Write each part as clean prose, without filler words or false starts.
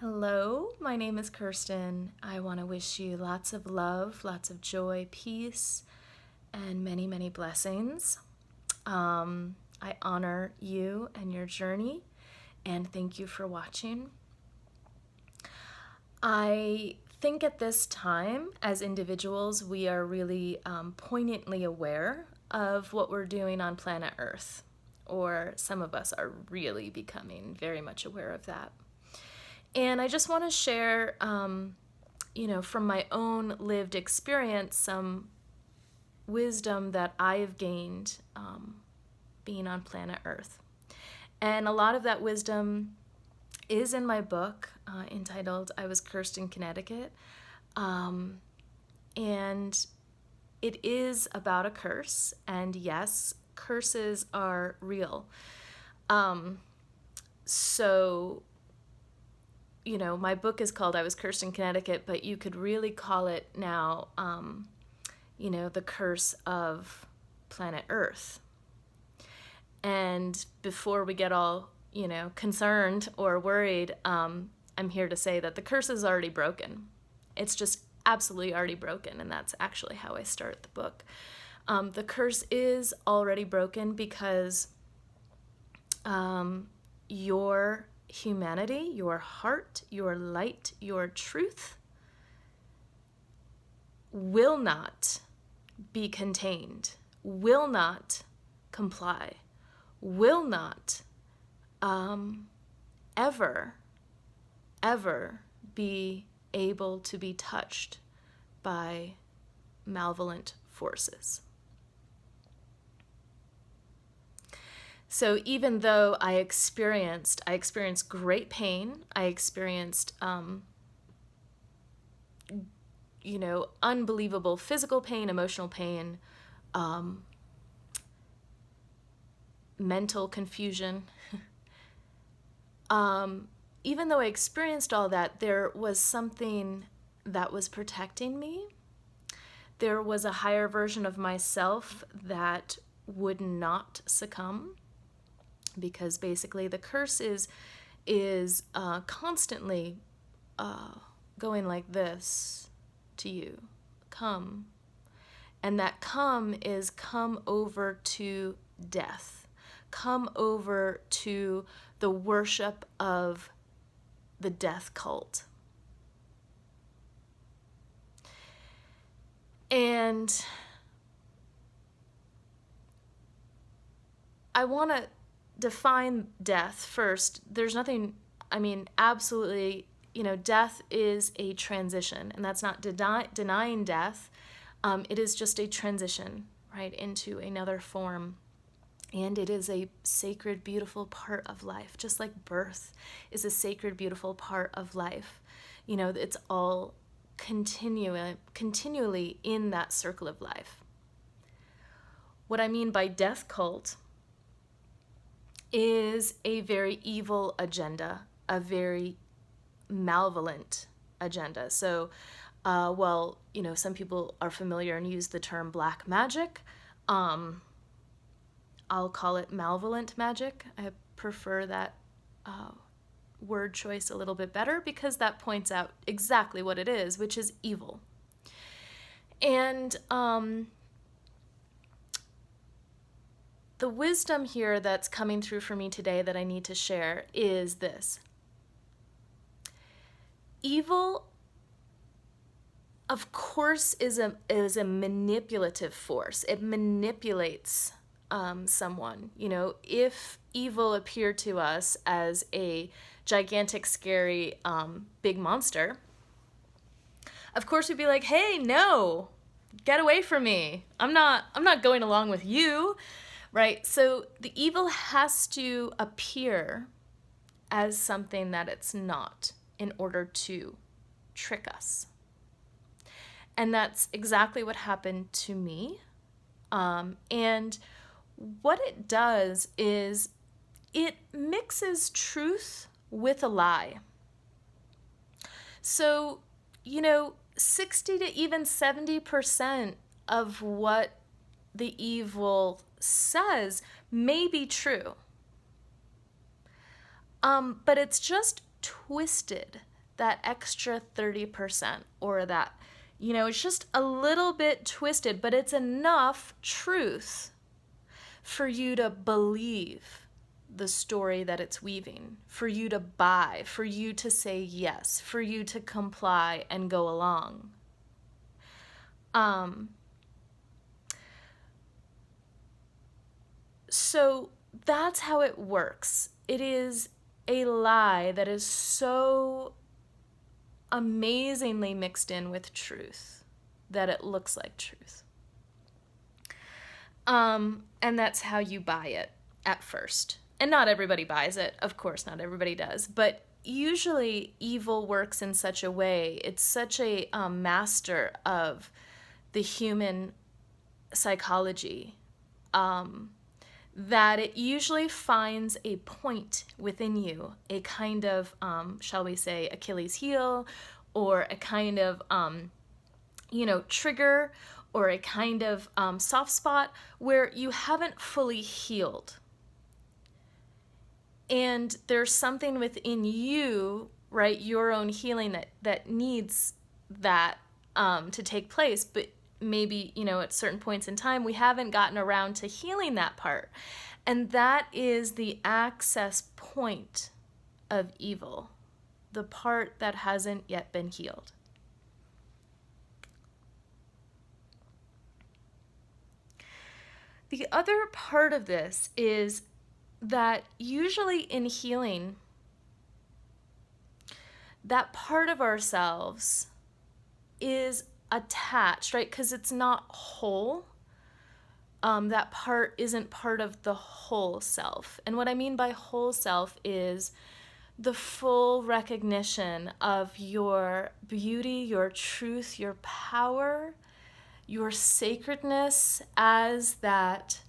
Hello, my name is Kirsten. I want to wish you lots of love, lots of joy, peace, and many, many blessings. I honor you and your journey, and thank you for watching. I think at this time, as individuals, we are really poignantly aware of what we're doing on planet Earth, or some of us are really becoming very much aware of that. And I just want to share, from my own lived experience, some wisdom that I have gained being on planet Earth. And a lot of that wisdom is in my book entitled I Was Cursed in Connecticut. And it is about a curse. And yes, curses are real. My book is called I Was Cursed in Connecticut, but you could really call it now, the curse of planet Earth. And before we get all, concerned or worried, I'm here to say that the curse is already broken. It's just absolutely already broken, and that's actually how I start the book. The curse is already broken because your humanity, your heart, your light, your truth will not be contained, will not comply, will not ever be able to be touched by malevolent forces. So even though I experienced great pain, I experienced, unbelievable physical pain, emotional pain, mental confusion. Even though I experienced all that, there was something that was protecting me. There was a higher version of myself that would not succumb. Because basically the curse is constantly going like this to you. Come. And that come is come over to death. Come over to the worship of the death cult. And I want to define death first. There's nothing, absolutely, death is a transition, and that's not denying death. It is just a transition, right, into another form. And it is a sacred, beautiful part of life, just like birth is a sacred, beautiful part of life. It's all continually in that circle of life. What I mean by death cult is a very evil agenda, a very malevolent agenda. So, some people are familiar and use the term black magic. I'll call it malevolent magic. I prefer that word choice a little bit better because that points out exactly what it is, which is evil. And the wisdom here that's coming through for me today that I need to share is this. Evil, of course, is a manipulative force. It manipulates someone. If evil appeared to us as a gigantic, scary, big monster, of course we'd be like, hey, no, get away from me. I'm not going along with you. Right? So the evil has to appear as something that it's not in order to trick us. And that's exactly what happened to me. And what it does is it mixes truth with a lie. So, 60 to even 70% of what the evil says may be true. But it's just twisted that extra 30%, or that, it's just a little bit twisted, but it's enough truth for you to believe the story that it's weaving, for you to buy, for you to say yes, for you to comply and go along. So that's how it works. It is a lie that is so amazingly mixed in with truth that it looks like truth. And that's how you buy it at first. And not everybody buys it. Of course, not everybody does. But usually evil works in such a way. It's such a master of the human psychology that it usually finds a point within you, a kind of, shall we say, Achilles heel, or a kind of, trigger, or a kind of soft spot where you haven't fully healed. And there's something within you, right, your own healing that needs that to take place, but maybe, at certain points in time, we haven't gotten around to healing that part. And that is the access point of evil, the part that hasn't yet been healed. The other part of this is that usually in healing, that part of ourselves is attached, right? Because it's not whole. That part isn't part of the whole self. And what I mean by whole self is the full recognition of your beauty, your truth, your power, your sacredness as that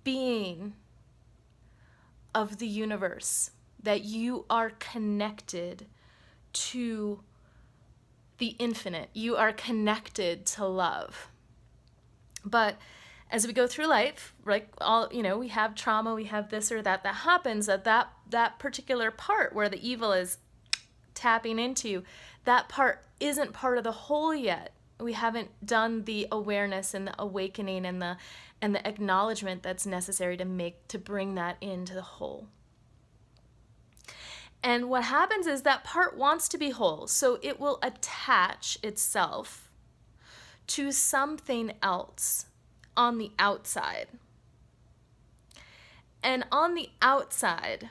being of the universe, that you are connected to the infinite. You are connected to love. But as we go through life, like we have trauma, we have this or that happens, that particular part where the evil is tapping into, that part isn't part of the whole yet. We haven't done the awareness and the awakening and the acknowledgement that's necessary to bring that into the whole. And what happens is that part wants to be whole, so it will attach itself to something else on the outside. And on the outside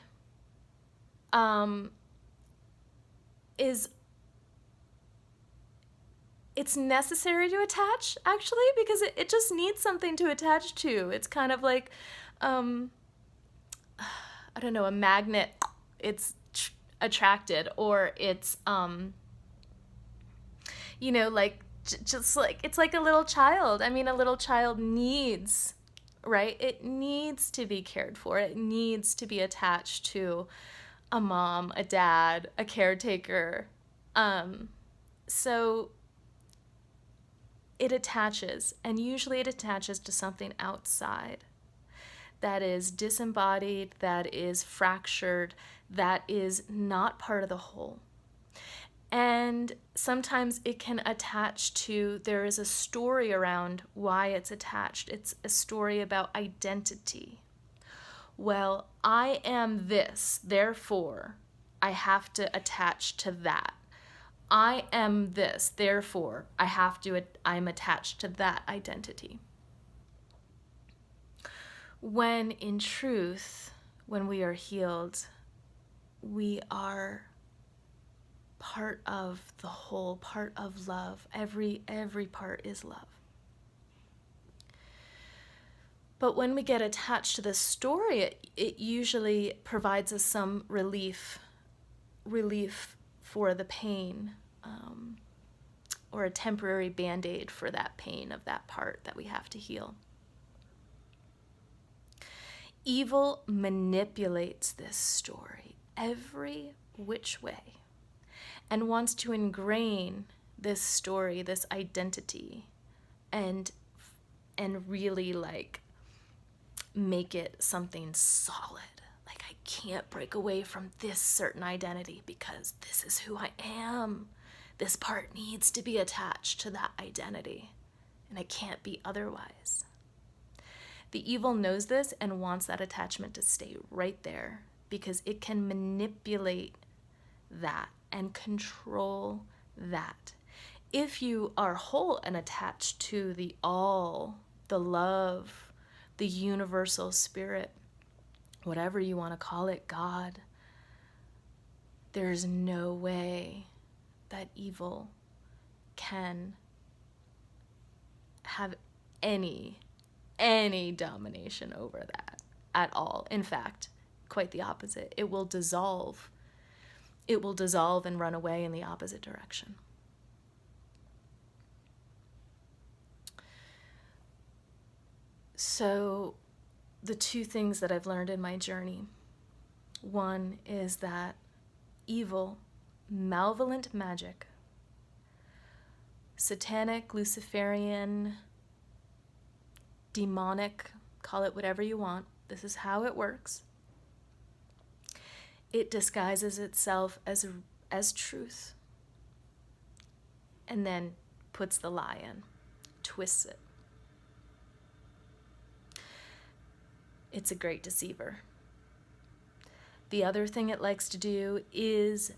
it's necessary to attach, actually, because it just needs something to attach to. It's kind of like, I don't know, a magnet. It's attracted, or it's, just like, it's like a little child. I mean, a little child needs, right? It needs to be cared for. It needs to be attached to a mom, a dad, a caretaker. So it attaches, and usually it attaches to something outside that is disembodied, that is fractured, that is not part of the whole. And sometimes it can attach to, there is a story around why it's attached. It's a story about identity. Well, I am this, therefore I have to attach to that. I am this, therefore I'm attached to that identity. When in truth, when we are healed, we are part of the whole, part of love. Every part is love. But when we get attached to the story, it usually provides us some relief for the pain, or a temporary band-aid for that pain of that part that we have to heal. Evil manipulates this story every which way and wants to ingrain this story, this identity, and really like make it something solid. Like, I can't break away from this certain identity because this is who I am. This part needs to be attached to that identity, and it can't be otherwise. The evil knows this and wants that attachment to stay right there because it can manipulate that and control that. If you are whole and attached to the all, the love, the universal spirit, whatever you want to call it, God, there's no way that evil can have any domination over that at all. In fact, quite the opposite. It will dissolve. It will dissolve and run away in the opposite direction. So, the two things that I've learned in my journey. One is that evil, malevolent magic, satanic, Luciferian, demonic, call it whatever you want. This is how it works. It disguises itself as truth and then puts the lie in, twists it. It's a great deceiver. The other thing it likes to do is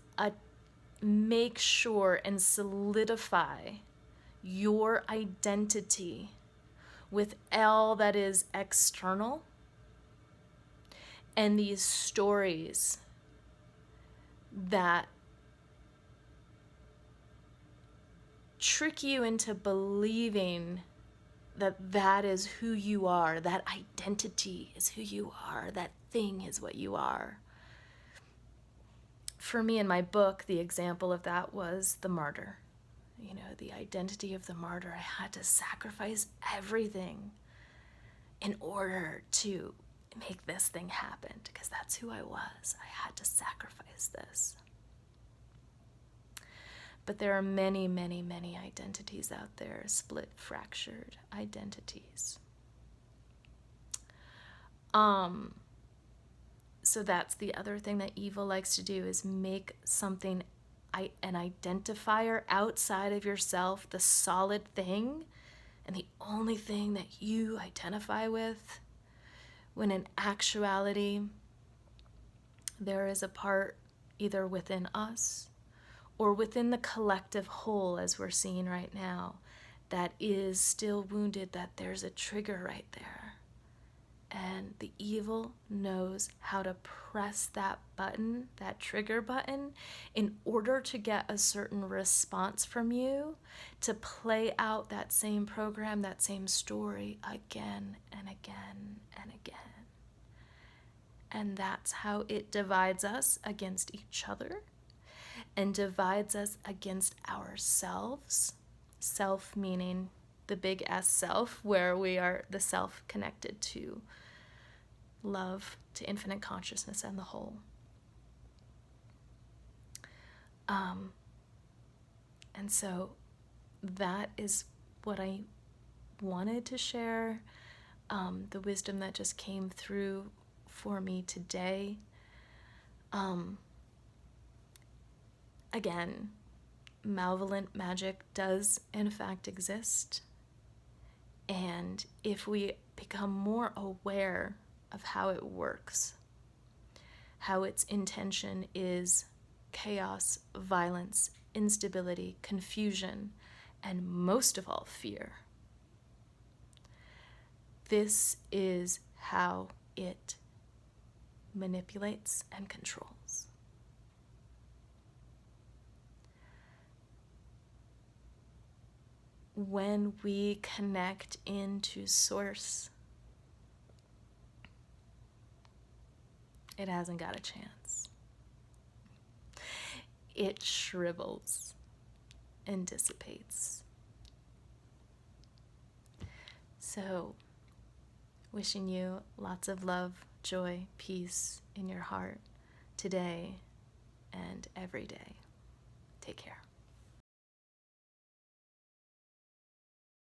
make sure and solidify your identity with all that is external and these stories that trick you into believing that that is who you are, that identity is who you are, that thing is what you are. For me, in my book, the example of that was the martyr. You know, the identity of the martyr. I had to sacrifice everything in order to make this thing happen, because that's who I was. I had to sacrifice this. But there are many, many, many identities out there, split, fractured identities. So that's the other thing that evil likes to do, is make something, an identifier outside of yourself, the solid thing, and the only thing that you identify with, when in actuality, there is a part either within us or within the collective whole, as we're seeing right now, that is still wounded, that there's a trigger right there. And the evil knows how to press that button, that trigger button, in order to get a certain response from you, to play out that same program, that same story again and again and again. And that's how it divides us against each other and divides us against ourselves. Self meaning the big S self, where we are the self connected to love, to infinite consciousness and the whole. And so that is what I wanted to share, the wisdom that just came through for me today. Again, malevolent magic does in fact exist. And if we become more aware of how it works, how its intention is chaos, violence, instability, confusion, and most of all, fear. This is how it manipulates and controls. When we connect into Source, it hasn't got a chance. It shrivels and dissipates. So, wishing you lots of love, joy, peace in your heart today and every day. Take care.